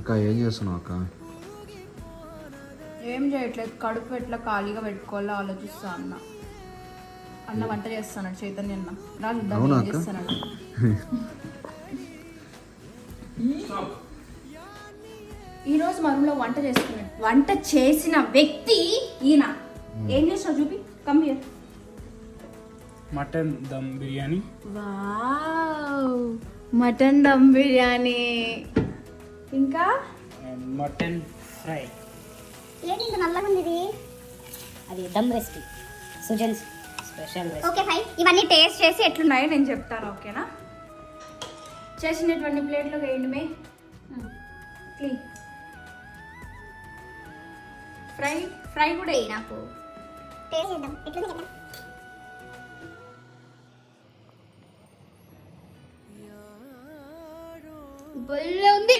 అక్క ఏం చేస్తున్నావు అక్క? ఏం చేయట్లేదు, కడుపు ఎట్లా ఖాళీగా పెట్టుకోవాలో ఆలోచిస్తా అన్న వంట చేస్తాను చైతన్య అన్న రాజు ఏం చేస్తాను. ఈరోజు మా రూమ్లో వంట చేసిన వ్యక్తి ఈయన. ఏం చేస్తావు చూపి, come here. Mutton dum biryani. Wow, mutton dum biryani, ఇంకా మటన్ ఫ్రై. ఏంటి ఇంత నల్లగా ఉంది ఇది? అది dum recipe, Sujan special recipe. Okay fine, ఇవన్నీ టేస్ట్ చేసి ఎట్లున్నాయో నేను చెప్తాను, ఓకేనా? చేసినటువంటి ప్లేట్లో వేయండి మే. క్లీన్ ఫ్రై కూడా వేయి నాకు. టేస్ట్ చేద్దాం ఎట్లుంది కదా. భలే ఉంది.